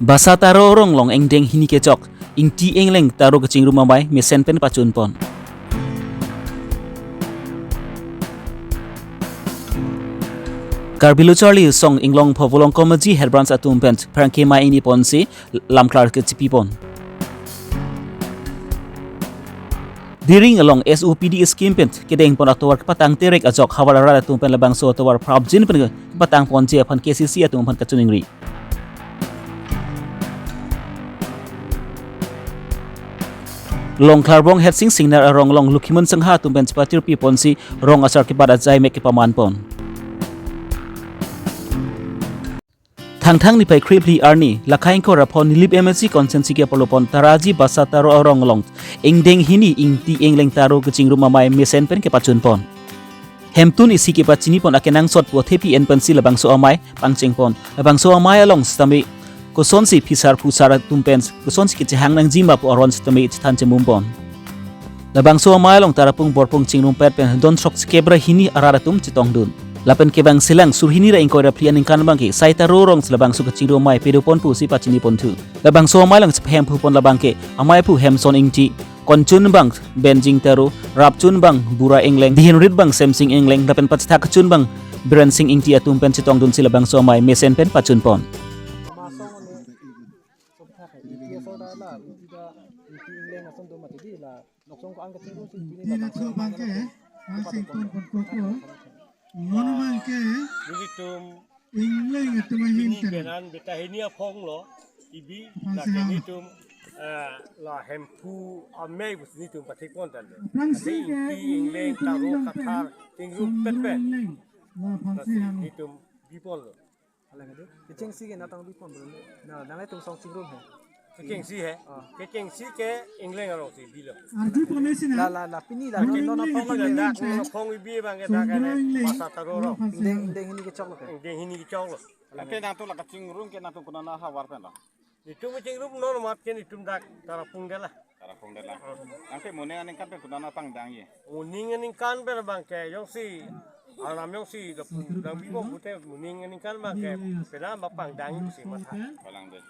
Basa taro orang long engdeng hini kecok, ing ti engleng taro kecing rumah mai mesen pen pacun pon. Karbilo Charlie song inglong povolong komedi headbrands atum pent perangke mai ini pon si lam klar ke cipi pon. Diring along SOPD scheme pent kedeng pon atowar patang terek ajok hawalara atum pen labang so atowar prabjin pen patang pon je pan KCC atum pen kacuningri. Long klarbong het sing singnar arong long lukimun sengha atum pen sepatir pi pon si rong asar kibat ajai mek paman pon. Thang ni pai kripli arni lakhain ko rapon nilip MSC konsensi ke polopon taraji basa taro arong long engdeng hini ing ti engleng taro kecing rumah mai mesen pen ke pacun pon. Hemtun isi ke pacini pon akenang sot wo tepi en pensi labang so amai pangceng pon labang so amai along stami kosonsi pisar pusara tumpens kosonsi ke hang nang jima po aron stami tan cemum pon. Labang so amai along tarapung borpung cingrum pet pen don sok skebra hini araratum citong dun. Lapan kebang silang surhini ra ingkoi raprian ingkan bangke saita rorong selabang suka cingro mai pedopon pu si pacini pon tu. Labang so amai lang sephem pu pon labang ke amai pu hemson ingti konchun bang benjing taru rapchun bang bura engleng dihenrit bang semsing engleng lapan patsta kachun bang brensing ingti atum pen citong dun silabang so amai mesen pen pacun pon. Monumen ke England itu ini benan beta ini apong lo ibi nak ini tum la hempu amei bus ni tum patik pon tan tapi England taruh kathar tinggu petpe ini tum bipon lo alang itu kecing si ke natang bipon bro na nangai tum song cingrum hai kecing si hai kecing si ke England aro si bilo arju ponesi na la pini la non apong la dak apong ibi bang ke dak ne masa taruh ro deng ini ke chok lo deng ini ke chok lo Tapi nanti lah kacing rum ke nanti pun nak hawar kan lah. itu macam rum non mat ke itu dak tarapung de lah Tarapung dah lah. Nanti mana yang kan pun nak pangdang ye. muning ni kan ber bang ke yang si alam yang si dang bibo putih muning ni kan bang ke pernah bapang dang itu si mata Balang deh.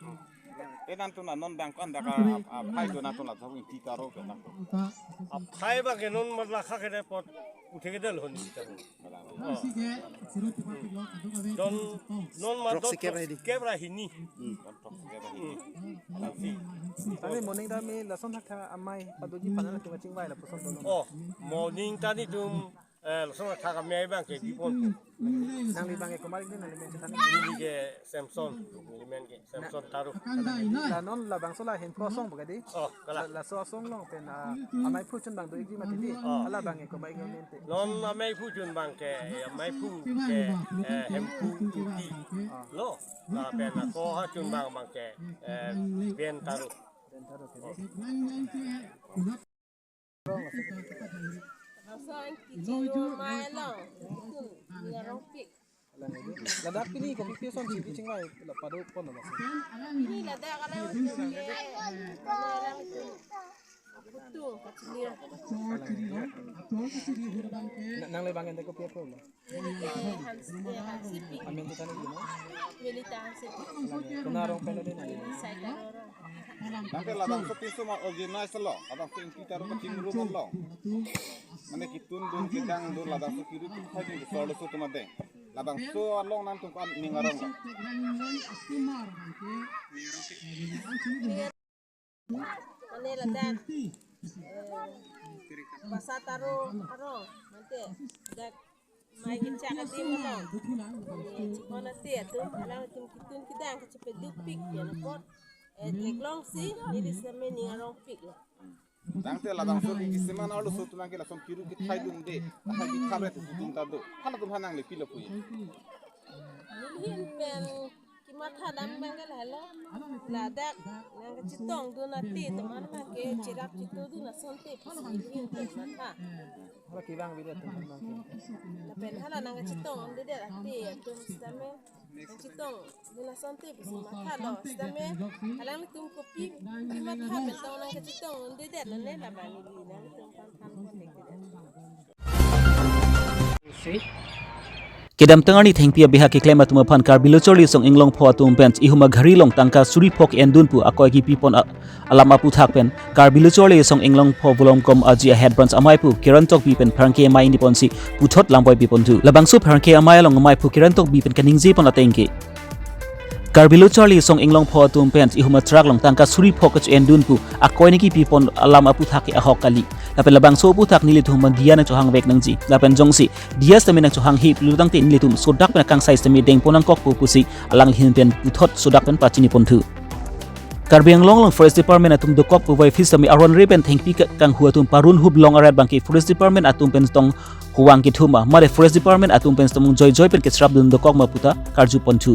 Nanti nak non bangkan dah apa itu nanti lah tahu inti karo ke nanti. Hai bang ke non mat lakha ke repot uthi ke dal honi don non mat don kebra hini tapi morning dah me lason hakha amai padoji panan tu kecing bai la poson don oh morning tadi tum langsung kha me bang ke bipon nang li bang ke kemarin ni nang li men tani ini ke Samson ini men ke Samson taruh la non la bang sola hen kosong bagadi oh kala la so song long pen amai pu chun bang do igi mati di ala bang ke kemarin ni mente non amai pu jun bang ke amai pu ke hempu ti lo la pen ko ha jun bang ke ben taruh la dak pini ko pi son si cing bai la padu pon la ini lah dah kalau betul kecil nang le bang ente ko pi ko la amen tu tani ni militasi kena rong pen ni na saya Nanti lah bang sepi semua organize lo. Abang tu inti taruh kacing rum lo. Mana kitun dun kidang dun lah bang sekiri tu saja di soal itu cuma deh. Labang so along nanti kan ningarong lo. ini lah dah basa taruh nanti dah mai kita kasi mana mana tiada tu kalau kita kita yang kecepet dupik ya nampak teklong sih ini sama ni orang pik lah Nanti lah bang so isman alu so tu mangkila som kiru kita hai dun deh. Apa kita kalah tu dun tado. Kalau tu hanang le pila punya. ini pen mata dam bangga lah ladak nang citong tu nanti teman ke cirak citu tu nak sonte ini mata hala ki bang video tu bang pen hala nang citong ande dia ati tu stame nang citong tu nak sonte mata lo stame hala ni tum kopi mata betong nang citong ande dia nang la bani nang tum pan pan ke Kedam tengani thengpia beha ke klema tuma phan kar bilochori song inglong pho atum bench ihuma ghari long tangka suri phok endun pu akoi ki pipon alama pu thak pen kar bilochori song inglong pho volom kom aji a head branch amai pu kiran tok bi pen pharangke mai ni ponsi puthot lamboi bi pon tu labangsu pharangke amai long amai pu kiran tok bi pen kaningje pon atengke Karbilo Charlie song inglong pho tum pens ihuma trak long tangka suri phokach endun pu akoi ni ki pipon alam apu thak ahok kali lapen labang so pu thak nili thum Diya Chohang vek nangji lapen jongsi Diya stamina Chohang hi lutang te nili tum sodak pen kang size tami deng ponang kok pu pusi alang hin pen puthot sodak pen pachini pontu Karbiang long forest department atum dokok pu vai fis tami aron repen thengpi kang huatum parun hub long arat bangki forest department atum pen tong huang ki thuma mare forest department atum pen tong joy pen ke srap dun dokok ma puta karju pontu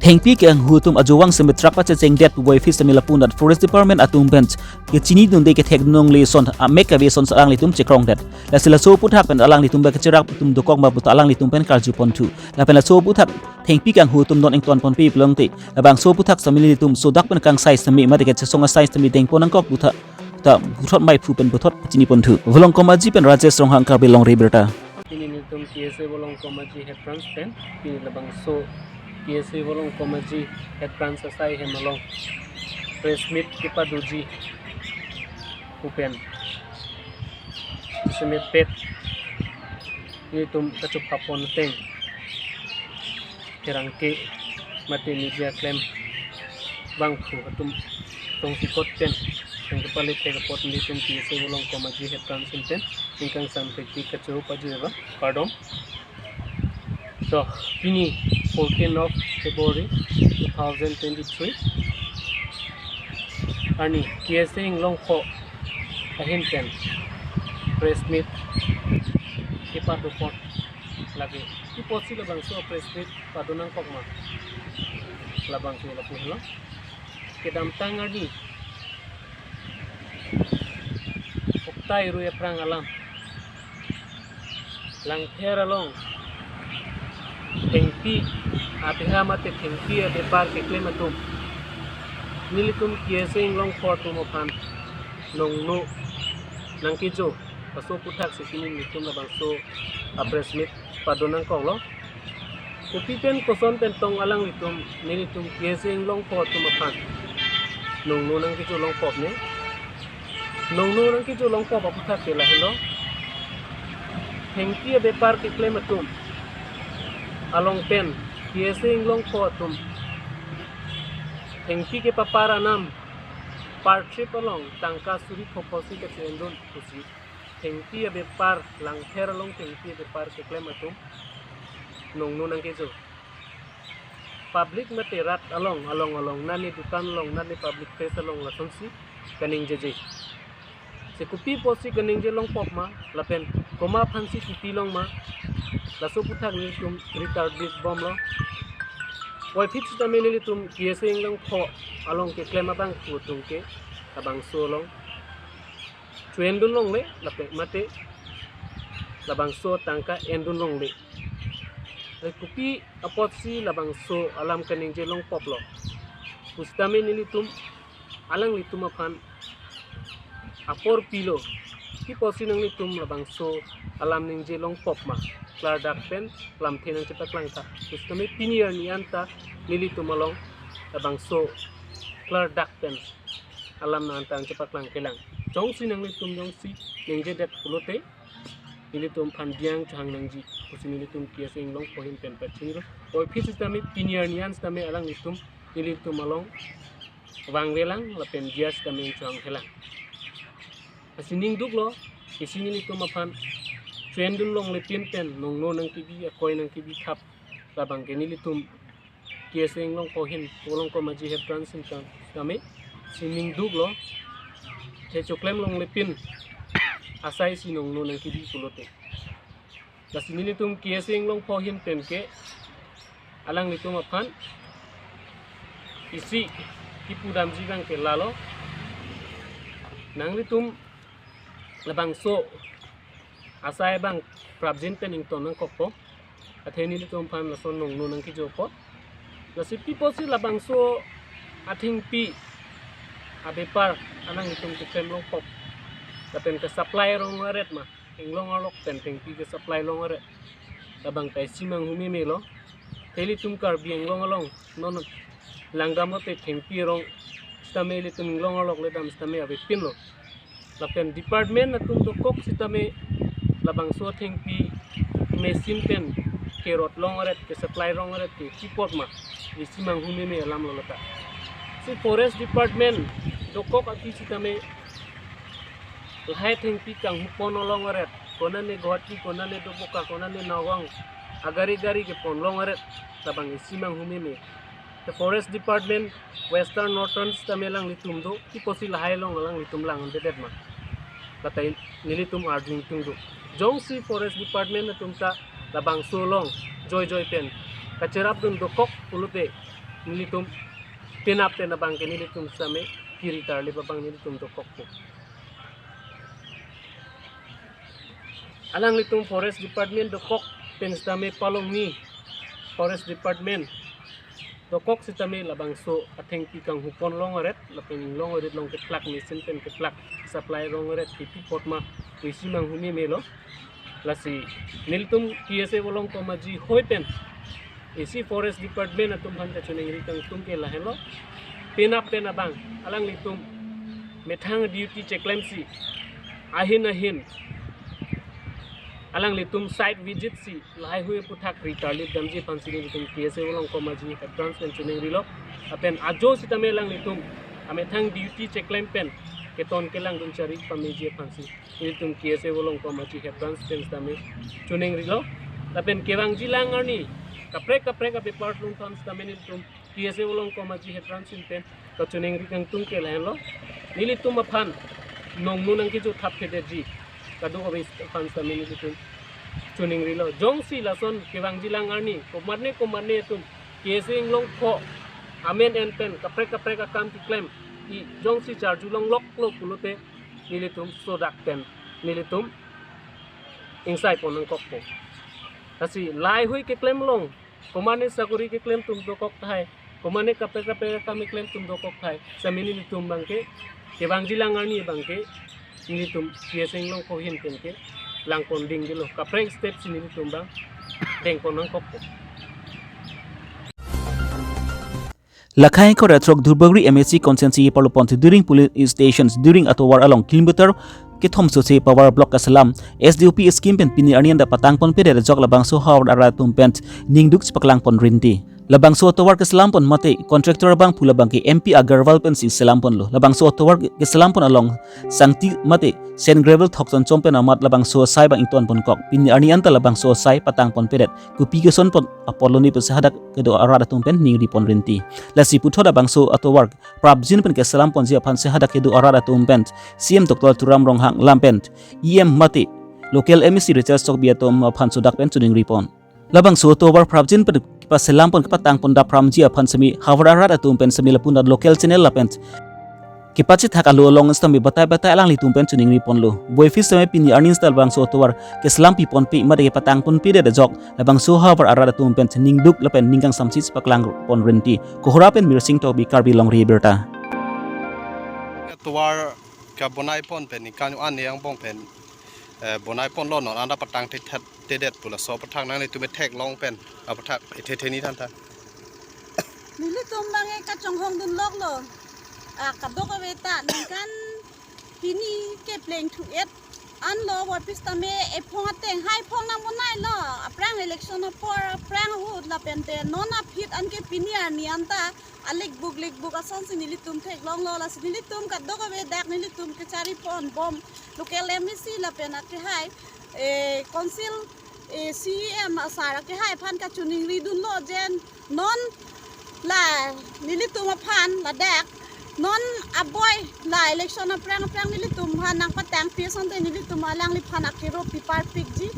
Thengpi ke ang hutum ajuwang semetrak pa cheng det boy fis tamila punat forest department atum bench ke chini dun de ke thek nong le son a mek ka ve son sa ang litum chekrong det la sila so puthak pen alang litum ba ke cherak tum dokok ma buta alang litum pen karju pontu la pen la so puthak thengpi kang hutum non eng ton pon pi plong te la bang so puthak samili litum so dak pen kang size tami ma de ke songa size tami deng ponang kok buta ta buthot mai phu pen buthot chini pontu volong komaji pen rajesh ronghang kar belong reberta Ini nitum KSA bolong komaji head branch pen ini labang so KSA bolong komaji head branch asai hemalong press meet kipa doji upen semet pet ini tum kacup hapon teng kerangke mati media claim bang pu atum tong sikot pen yang kepalit ke pot ini tum KSA bolong komaji head branch pen ingkang sampai di kacup aja pardon so ini 14 of February 2023 ani KSA inglong pho ahin pen press meet ipa report lagi report sila bang so press meet padunang kokma labang ko la puhlo kedam tangani oktai ruya prang alam lang thera long Tengpi apiha mate tengpi ade par ke klematum nilitum KSA inglong pho tumopan nong no nang kijo paso puthak sikini nitum labang so press meet padonang kong lo kupipen koson pentong alang litum nilitum KSA inglong pho tumopan nong no nang kijo long pop ne nong no nang kijo long pop puthak ke la hello tengpi ade par ke klematum along pen KSA inglong pho tum tengpi ke papara nam par trip along tangka suri phoposi ke chendon kusi tengpi abe par lang ther along tengpi abe par ke klematum nong no nang kejo public mate rat along nani dukan along nani public place along la sonsi kaning jeje se kupi posi kaning je long pop ma lapen koma phansi kupi long ma laso puthak ni tum retard big bomb lo wai fit tami ni tum KSA inglong pho along ke klema bang pu tum ke abang so long chuendun long le lape mate labang so tangka endun long le kupi apotsi labang so alam kaning je long pop lo pustami ni tum alang litum aphan apor pilo ki posi nang litum labang so alam ning je long pop ma klar dak pen lam thenang cetak langka pustami pinier ni anta nilitum along labang so klar dak pen alam na antang cepak lang kelang jong si nang litum jong si ning je det pulote nilitum pandiang chang nang ji kusi nilitum KSA inglong pohin pen pachiro oi phis tami pinier ni an tami alang litum nilitum along wang welang lapen dias tami chang helang asining duk lo isini litum aphan trendun long lepin pen nong no nang kibi akoi nang kibi khap labang ke nilitum KSA inglong pohin polong ko maji head branch kan tami sining duk lo he choklem long lepin asai sinong no nang kibi pulote lasini litum KSA inglong pohin pen ke alang litum aphan isi kipudam jigang ke lalo nang litum labang so asai bang prabjin pen ington nang kokpo atheni litum phan lason nong no nang kijo po lasi pipo si labang so athing pi abepar anang litum ke pen long pop lapen ke supply rong ret ma inglong alok pen pi ke supply long ret labang tai simang humi me lo heli tum kar bieng long along non langgam te thengpi rong stame li tum long alok le dam stame ave pin lo lapen department na tum do kok sitame labang so thengpi mesin pen kerot long aret ke supply long aret ke kipot ma simang humi me lam lo lata si forest department do kok ati sitame lahai thengpi kang hupon long aret kona ne gohati kona ne doboka kona ne nawang agari gari ke pon long aret labang simang humi me the forest department western northern tamelang litum do ki posi lahai long lang litum lang dedet ma katai nilitum arjing tung do jongsi forest department na tumta labang solong joy pen kacerap dun do kok ulute nilitum pinap te na bang ke nilitum same kiri tarli babang nilitum do kok po alang litum forest department do kok pen stame palong ni forest department do kok sitame labang so atheng pikang hupon long aret lapeng long aret long ke plak mesin pen ke plak supply long aret ke pot ma wisimang humi melo lasi niltum KSA bolong ko maji hoi pen isi forest department atum han ta chuneng ri kang tum ke lahelo pinap pen abang alang litum methang duty checklem si ahin alang litum site visit si lahai hui puthak ritarli damji pansini litum KSA bolong ko maji advance pen chuneng rilo apen ajo sitame lang litum amethang duty checklem pen keton kelang dun cari pameji pansi litum KSA bolong ko maji advance pen stame chuneng rilo apen kewang jilang arni kaprek ape part lung tan stame litum KSA bolong ko maji advance pen ko chuneng ri kang tum ke lahelo nilitum aphan nong nu nang ki jo thap ke ji kadu ko fan stame litum chuneng rilo jongsi lason kewang jilang arni komarne tum KSA long ko amen en pen kaprek akam ti claim i jongsi charju long lok kulute nilitum sodak pen nilitum insai ponang kokpo kasi lai hui ke claim long komane saguri ke claim tum do kok thai komane kape kami claim tum do kok thai samini nilitum bangke ke bangjilang arni bangke nilitum kieseng long ko hin pen ke lang ponding dilo kaprek step sini nilitum bang deng ponang kokpo Lakhai ko retrok Durbagri MSC consensi palupon during police stations during atowar along kilometer ke thom so se power block kasalam SDOP scheme pen pini anian da patang pon pede jok labang so hawar ara tumpent ningduk paklang pon rinti labang so atowar kasalam pon mate contractor bang pula bang ke MP Agarwal pen si salam pon lo labang so atowar kasalam pon along sangti mate sen gravel thokton chompen amat labang so sai bang ington pon kok pini anian ta labang so sai patang pon pede ku pigeson pon apoloni pe sahadak ke do ara tumpen ningri pon rinti lasi puthoda bangso atowar prabjin pen ke salam pon jia phan se hada ke do ara tumpen CM Dr Turam Ronghang lampent EM mate local MEC recharge stock biatom phan sodak pen tuning ripon labang so atowar prabjin pen pa salam pon patang pon da pram jia phan semi hawara ara tumpen semi lapun da local channel lapent kipachi thakalo long stami batai alang li tumpen tuning ripon lo boyfis sami pini earnings dal bang so atowar ke salam pi pon pi made patang pon pi de jok labang so hawar ara tumpen ningduk lapen ningkang samsis paklang pon renti kohorapen mirsing to bi karbi long riberta tuar ka bonai pon pen ni kan an yang bong pen bonai pon lo non anda patang tedet pula so patang nang ni tu tek long pen apatak the ni tan ta nili tumbange ka chonghong dun lok lo ka dok aveta ningkan pini ke pleng thu et an lo wa pistame e phonga teng hai phong na monai lo aprang election por aprang hu la pente nona fit an ke pini ani anta alik buk ason sinili tum thek long lo la sinili tum ka dok ave dak nili tum ke chari pon bom local MEC la pena ke hai e council e CM asara ke hai phan ka chuning ri dun lo jen non la nili tum phan la dak non aboy la election aprang nili tum hanang patang pieson te nili tum alang li phan akiro pipar pikji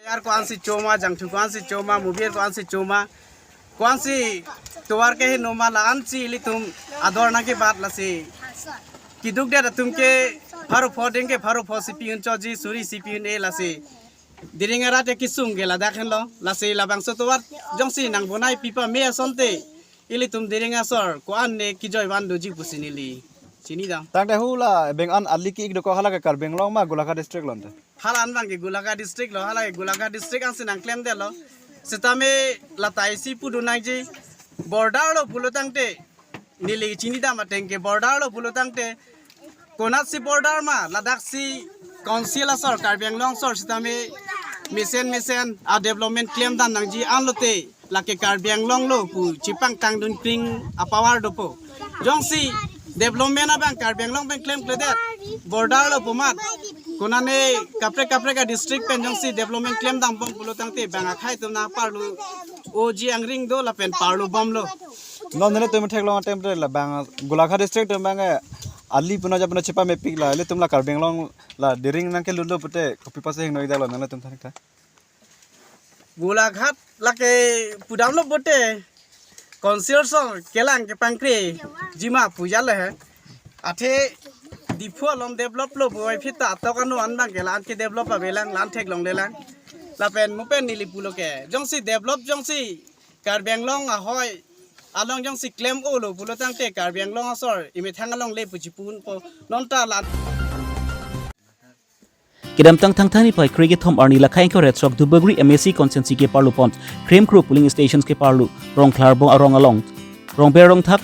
यार कौन सी चोमा जंगचु कौन सी चोमा मुबीर कौन सी तुवार के ही नोमा लांची ली तुम आदोरना के बात लसी कि दुख दे तुम के फारो फोडिंग के फारो फो सीपीएन चोजी सुरी सीपीएन ए लसी दिरिंगरा ते किसुम गेला दाखन लो लसी लाबांग सो तुवार जंगसी नंग बनाई पिपा मे असंते इली तुम दिरिंगा सर को आन ने की जय वान दोजी पुसिनीली चिनी दा तांगे हुला बेंग अन अली की इक दको हला के कर बेंगलोंग मा गोलाका डिस्ट्रिक्ट लोंते halan bang ke Gulaga district lo halai Gulaga district ang sinang claim de lo setame latai si pudunang ji border lo pulutang te nili chini da mateng ke border lo pulutang te konat si border ma ladak si council asor Karbi Anglong sor setame mesen a development claim dan nang ji an lo te lake Karbi Anglong lo pu chipang tang dun kring a power do po jong si development abang Karbi Anglong bang claim klede border lo pumat konane kapre ka district pen jong si development claim dam bom pulutang te bang khai tum na parlu oji angring do la pen parlu bom lo non ne tum thek long temple la bang Gulakha district tum bang ali puna japna chipa me pik la le tum la Karbi Anglong la dering nang ke lulo pute kopi pase hing noi da lo nang tum thanik ta Gulakha lake pudam lo bote council song kelang ke pangkre jima puja le athe diphua lom develop lo boy phita to kanu an bang ke lan ke develop ba belang lan thek long le lang la pen mu pen nili pulo ke jong si develop jong si Karbi Anglong a hoi along jong si claim o lo pulo tang te Karbi Anglong asor imi thang along le puchipun po non ta lan Kidam tang ni pai cricket thom arni la khain ko red sock Dubagri MSC consensi ke parlu pont Krem Crew polling stations ke parlu rong khlarbo arong along rong berong thak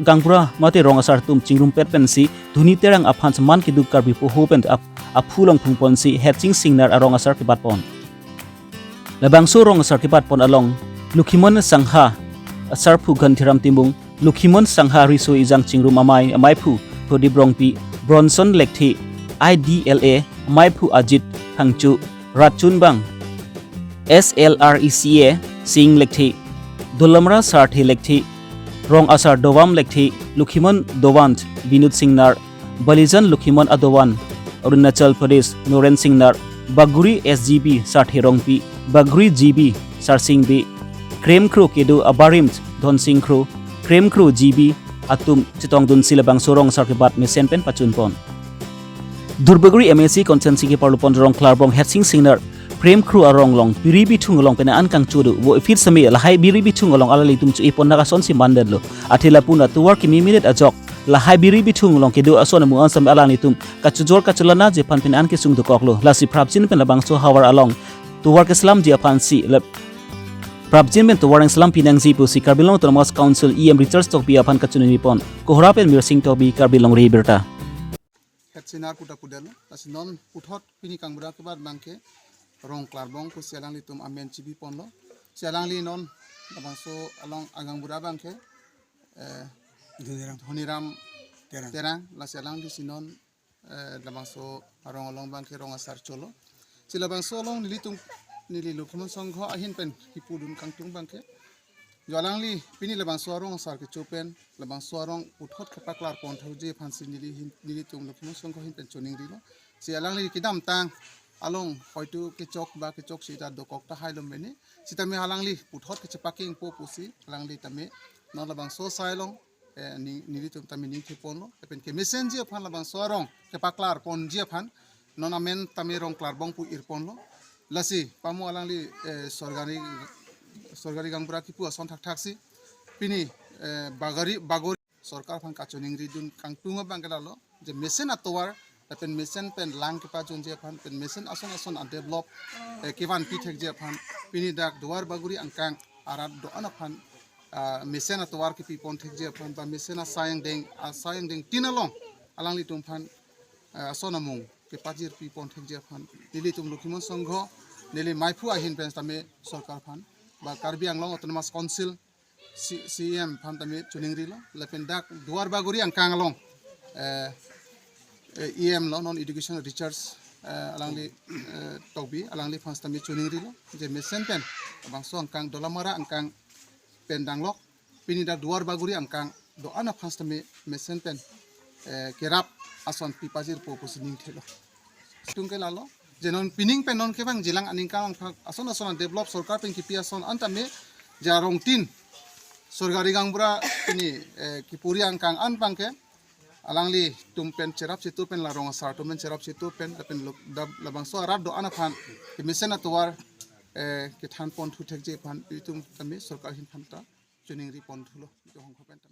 gangbura mate rong asar tum chingrum pet pensi dhuni terang aphan man ki duk Karbi po hopen ap phulong phungpon si hatching signal arong asar ke batpon labang so rong asar ke batpon along Lukhimon Sangha asar phu gan thiram timbung Lukhimon Sangha riso ijang chingrum amai phu thodi brongpi Bronson lekthi IDLA Maipu Ajit Hangchu Rachun Bang SLRECA Sing Lekthi Dulamra Sarthi Lekthi Rong Asar Dowam Lekthi Lukhimon Dowant Binut Singnar Balijan Lukhimon Adowan Arunachal Pradesh Noren Singnar Baguri SGB Sarthi Rongpi Baguri GB Sarsingbi Krem Crew Kedu Abarimt Don Sing Crew Krem Crew GB Atum Chitong Dun Silabang Sorong Sarkibat Mesenpen Pachunpon Durbagri MSC consensi ke parlu pon rong klarbong hatching singer Prem Crew arong long biribi thung long pena an kang chudu wo fit sami lahai biribi thung long ala litum chu ipon naga son si manded lo athila puna tuwar ki mimiret ajok lahai biribi thung long ke do ason mu an sam ala litum kachujor kachulana je pan pen an ke sung do koklo lasi prapjin pen labang so hawar along tuwar ke slam je pan si prapjin pen tuwar ang slam pinang ji pu si Karbi Anglong Autonomous Council EM Richards tok bi apan kachuni pon kohra pen mirsing tok bi Karbi Anglong reberta Sinar kuda kudel asinon uthot pini kangbura ke bad bangke rong klarbong ku sialang litum amen chibi ponlo sialang li non labangso along agangbura bangke honiram terang la sialang li sinon labangso arong along bangke rong asar cholo silabangso along litum nili Lukhimon Sangho ahin pen hipudun kangtung bangke Jolang li pini labang suarong asar ke chopen labang suarong uthot khapaklar pon thauji phansi nili tung Lukhimon Sangho hin pen choning rilo si alang li kidam tang along hoitu ke chok sita dokok ta hailom beni sitame alang li uthot ke chapaking po pusi alang li tame no labang so sailong nili tung tame ni khepon lo pen ke messenger phan labang suarong khapaklar pon ji phan non amen tame rong klar bong pu irpon lo lasi pamu alang li sorgari gangbura ki pu ason thak si pini bagori sarkar phan kachoning ridun kangtunga bangala je mesen atowar pen mesen pen lang ke pa jon je phan pen mesen ason a develop kevan pi thek je phan pini dak duar baguri angkang arat do ana phan mesen atowar ki pi pon thek je phan ba mesen a sayang deng tinalong alang li tum phan ason amung ke pajir pi pon thek je phan dili tum Lukhimon Sangho nili maipu ahin pen tame sarkar phan ba Karbi Anglong Autonomous Council CM phan tame chuning rilo lepen dak duar baguri angkang along EM lo non education research alangli tokbi alangli phans tame chuning rilo je mesen pen bangso angkang dolamara angkang pen danglok pini dak duar baguri angkang do ana phans tame mesen pen kerap ason pipajir po posining thelo tungke lalo jenon pining pen non ke bang jilang aningkang ason develop sarkar pen kipi ason antame jarong tin sorgari gangbura ini kipuri angkang an pangke alangli tumpen cerap situ pen larong asar tumpen cerap situ pen labang so arab do ana phan mesen atwar ke than pon thu thek je phan tum tame sarkar hin phan ta chuning ri pon thulo johong khopen tam